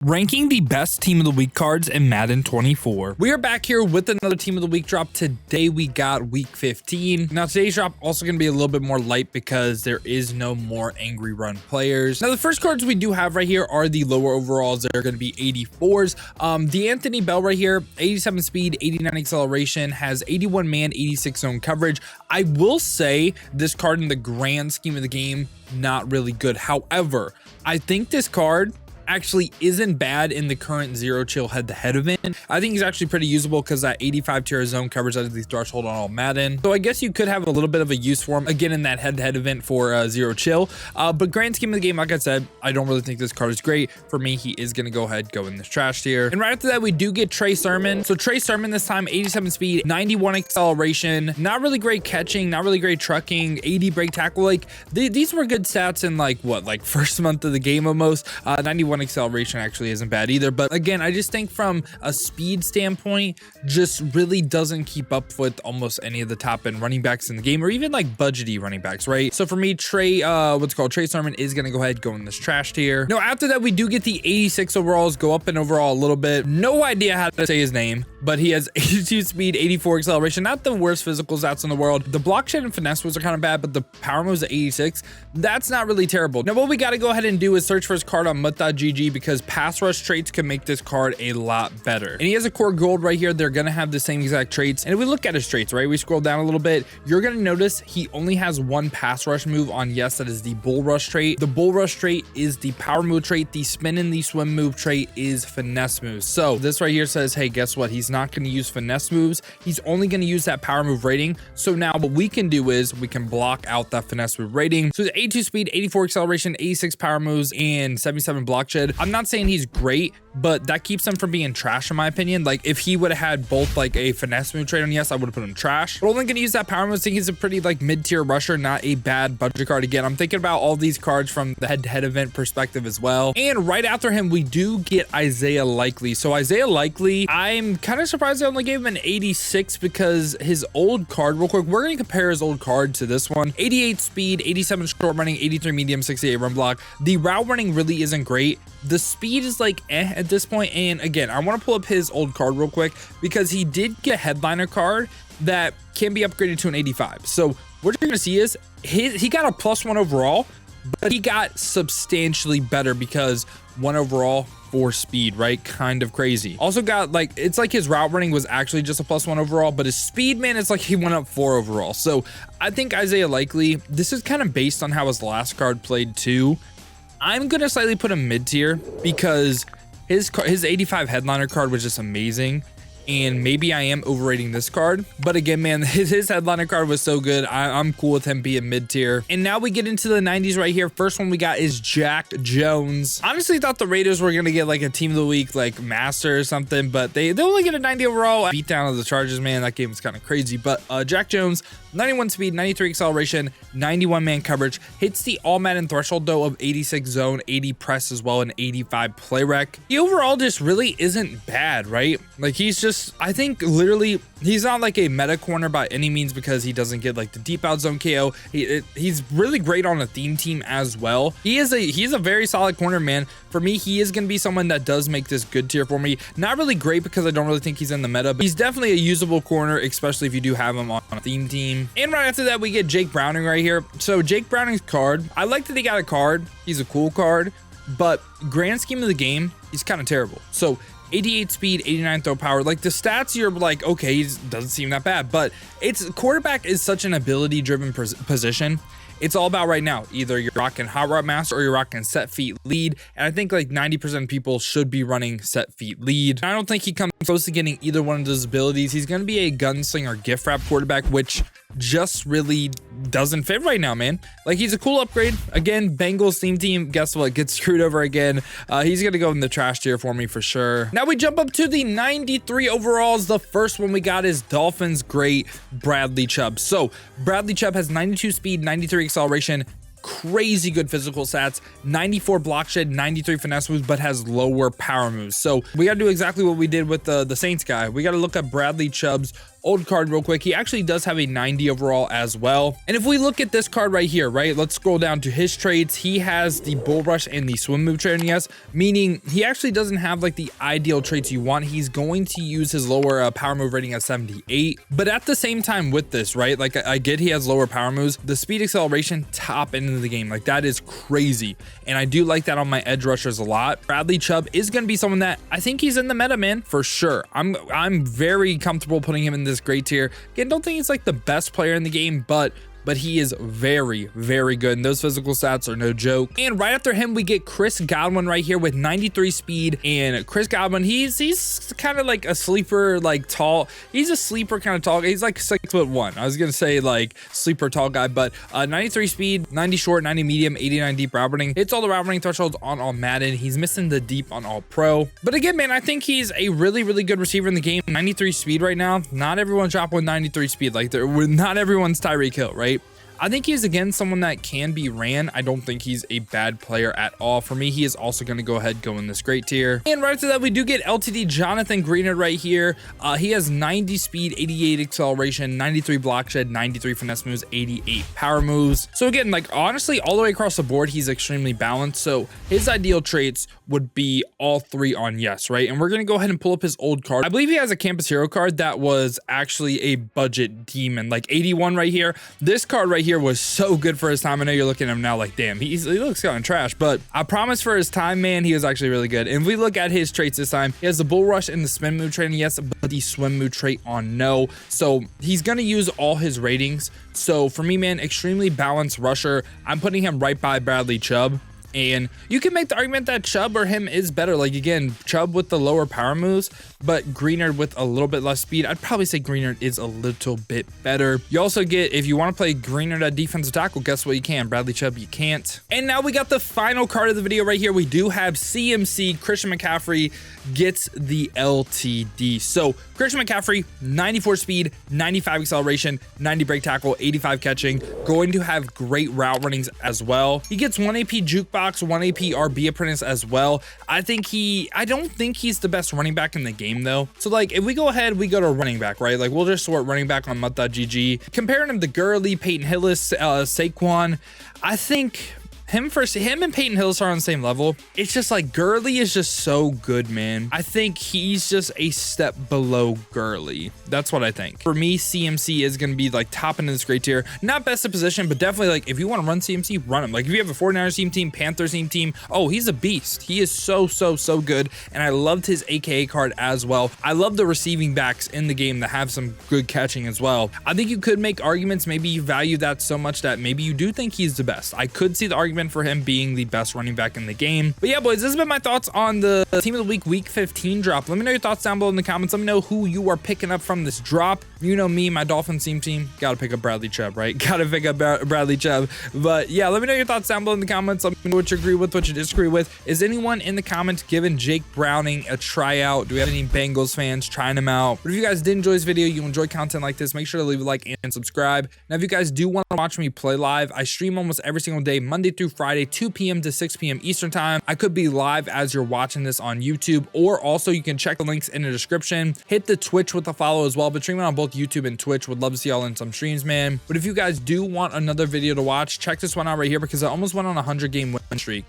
Ranking the best team of the week cards in Madden 24. We are back here with another team of the week drop. Today we got week 15. Now today's drop also going to be a little bit more light because there is no more angry run players. Now the first cards we do have right here are the lower overalls. They're going to be 84s. The Anthony Bell right here, 87 speed, 89 acceleration, has 81 man, 86 zone coverage. I will say this card in the grand scheme of the game, not really good. However, I think this card actually isn't bad in the current zero chill head-to-head event. I think he's actually pretty usable because that 85 tier zone covers out of the threshold on all Madden. So I guess you could have a little bit of a use for him again in that head-to-head event for zero chill. But grand scheme of the game, like I said, I don't really think this card is great. For me, he is going to go in this trash tier. And right after that, we do get Trey Sermon. So Trey Sermon this time, 87 speed, 91 acceleration, not really great catching, not really great trucking, 80 break tackle. Like these were good stats in like first month of the game almost. 91 acceleration actually isn't bad either, but again, I just think from a speed standpoint, just really doesn't keep up with almost any of the top end running backs in the game, or even like budgety running backs, right? So for me, Trey Sermon is gonna go in this trash tier. Now after that, we do get the 86 overalls, go up in overall a little bit. No idea how to say his name, but he has 82 speed, 84 acceleration, not the worst physical stats in the world. The block shed and finesse moves are kind of bad, but the power moves at 86, that's not really terrible. Now what we got to go ahead and do is search for his card on mut.gg, because pass rush traits can make this card a lot better. And he has a core gold right here. They're going to have the same exact traits. And if we look at his traits, right, we scroll down a little bit, you're going to notice he only has one pass rush move on, yes, that is the bull rush trait. The bull rush trait is the power move trait. The spin and the swim move trait is finesse moves. So this right here says, hey, guess what? He's not going to use finesse moves. He's only going to use that power move rating. So now what we can do is we can block out that finesse move rating. So the 82 speed, 84 acceleration, 86 power moves, and 77 block shed. I'm not saying he's great, but that keeps him from being trash in my opinion. Like if he would have had both like a finesse move trait on, yes, I would have put him trash. But only going to use that power move. I think he's a pretty like mid-tier rusher, not a bad budget card. Again, I'm thinking about all these cards from the head-to-head event perspective as well. And right after him, we do get Isaiah Likely. So Isaiah Likely, I'm kind of surprised I only gave him an 86 because his old card, real quick, we're going to compare his old card to this one. 88 speed, 87 short running, 83 medium, 68 run block. The route running really isn't great. The speed is like at this point. And again, I want to pull up his old card real quick because he did get a headliner card that can be upgraded to an 85. So what you're going to see is he got a +1 overall, but he got substantially better because 1 overall for speed, right? Kind of crazy. Also got like, it's like his route running was actually just a +1 overall, but his speed, man, it's like he went up 4 overall. So I think Isaiah Likely, this is kind of based on how his last card played too. I'm going to slightly put him mid-tier because his 85 headliner card was just amazing. And maybe I am overrating this card, but again, man, his headliner card was so good. I'm cool with him being mid-tier. And now we get into the 90s right here. First one we got is Jack Jones. Honestly thought the Raiders were gonna get like a team of the week like master or something, but they only get a 90 overall. Beat down of the Chargers, man. That game was kind of crazy. But Jack Jones, 91 speed, 93 acceleration, 91 man coverage, hits the all Madden threshold though of 86 zone, 80 press as well, and 85 play rec. He overall just really isn't bad, right? Like he's just, I think literally he's not like a meta corner by any means because he doesn't get like the deep out zone KO. He's really great on a theme team as well. He's a very solid corner, man. For me, he is going to be someone that does make this good tier for me. Not really great because I don't really think he's in the meta, but he's definitely a usable corner, especially if you do have him on a theme team. And right after that, we get Jake Browning right here. So Jake Browning's card, I like that he got a card. He's a cool card, but grand scheme of the game, he's kind of terrible. So 88 speed, 89 throw power, like the stats, you're like, okay, he doesn't seem that bad, but it's quarterback is such an ability driven position. It's all about right now, either you're rocking hot route master or you're rocking set feet lead. And I think like 90% of people should be running set feet lead. I don't think he comes close to getting either one of those abilities. He's going to be a gunslinger gift wrap quarterback, which just really doesn't fit right now, man. Like he's a cool upgrade. Again, Bengals theme team, guess what? Gets screwed over again. He's going to go in the trash tier for me for sure. Now we jump up to the 93 overalls. The first one we got is Dolphins great Bradley Chubb. So Bradley Chubb has 92 speed, 93 acceleration, crazy good physical stats, 94 block shed, 93 finesse moves, but has lower power moves. So we got to do exactly what we did with the Saints guy. We got to look at Bradley Chubb's old card real quick. He actually does have a 90 overall as well. And if we look at this card right here, right, let's scroll down to his traits. He has the bull rush and the swim move trait, yes, meaning he actually doesn't have like the ideal traits you want. He's going to use his lower power move rating at 78, but at the same time with this, right, like I get he has lower power moves, the speed acceleration top end of the game, like that is crazy, and I do like that on my edge rushers a lot. Bradley Chubb is going to be someone that I think he's in the meta, man, for sure. I'm very comfortable putting him in this great tier. Again, don't think he's like the best player in the game, but he is very, very good, and those physical stats are no joke. And right after him, we get Chris Godwin right here with 93 speed. And Chris Godwin, he's kind of like a sleeper, like tall. He's a sleeper kind of tall. He's like 6'1". I was gonna say like sleeper tall guy, but 93 speed, 90 short, 90 medium, 89 deep route running. Hits all the route running thresholds on all Madden. He's missing the deep on all pro. But again, man, I think he's a really, really good receiver in the game. 93 speed right now. Not everyone's dropping with 93 speed. Like not everyone's Tyreek Hill, right? I think he's, again, someone that can be ran. I don't think he's a bad player at all. For me, he is also going to go ahead, go in this great tier. And right after that, we do get LTD Jonathan Greenard right here. He has 90 speed, 88 acceleration, 93 block shed, 93 finesse moves, 88 power moves. So again, like honestly, all the way across the board, he's extremely balanced. So his ideal traits would be all three on yes, right? And we're going to go ahead and pull up his old card. I believe he has a Campus Hero card that was actually a budget demon, like 81 right here. This card right here was so good for his time. I know you're looking at him now like, damn, he looks kind of trash, but I promise for his time, man, he was actually really good. And if we look at his traits this time, he has the bull rush and the spin move trait, yes, but the swim move trait on no. So he's going to use all his ratings. So for me, man, extremely balanced rusher. I'm putting him right by Bradley Chubb. And you can make the argument that Chubb or him is better. Like, again, Chubb with the lower power moves, but Greenard with a little bit less speed. I'd probably say Greenard is a little bit better. You also get, if you want to play Greenard at defensive tackle, guess what? You can. Bradley Chubb, you can't. And now we got the final card of the video right here. We do have CMC, Christian McCaffrey gets the LTD. So Christian McCaffrey, 94 speed, 95 acceleration, 90 break tackle, 85 catching, going to have great route runnings as well. He gets 1 AP jukebox, 1 AP RB apprentice as well. I don't think he's the best running back in the game though. So like if we go ahead, we go to running back, right? Like we'll just sort running back on mut.gg. Comparing him to Gurley, Peyton Hillis, Saquon, I think him and Peyton Hillis are on the same level. It's just like Gurley is just so good, man. I think he's just a step below Gurley. That's what I think. For me, CMC is going to be like top into this great tier. Not best of position, but definitely like if you want to run CMC, run him. Like if you have a 49ers team, Panthers team, oh, he's a beast. He is so good. And I loved his AKA card as well. I love the receiving backs in the game that have some good catching as well. I think you could make arguments. Maybe you value that so much that maybe you do think he's the best. I could see the argument for him being the best running back in the game. But yeah, boys, this has been my thoughts on the team of the week 15 drop. Let me know your thoughts down below in the comments. Let me know who you are picking up from this drop. You know me, my Dolphins team, gotta pick up Bradley Chubb, right? Gotta pick up Bradley Chubb. But yeah, let me know your thoughts down below in the comments. Let me know what you agree with, what you disagree with. Is anyone in the comments giving Jake Browning a tryout? Do we have any Bengals fans trying him out? But if you guys did enjoy this video, you enjoy content like this, make sure to leave a like and subscribe. Now, if you guys do want to watch me play live, I stream almost every single day, Monday through Friday, 2 p.m. to 6 p.m. Eastern time. I could be live as you're watching this on YouTube, or also you can check the links in the description. Hit the Twitch with a follow as well, but streaming on both YouTube and Twitch. Would love to see y'all in some streams, man. But if you guys do want another video to watch, check this one out right here because I almost went on a 100 game win streak.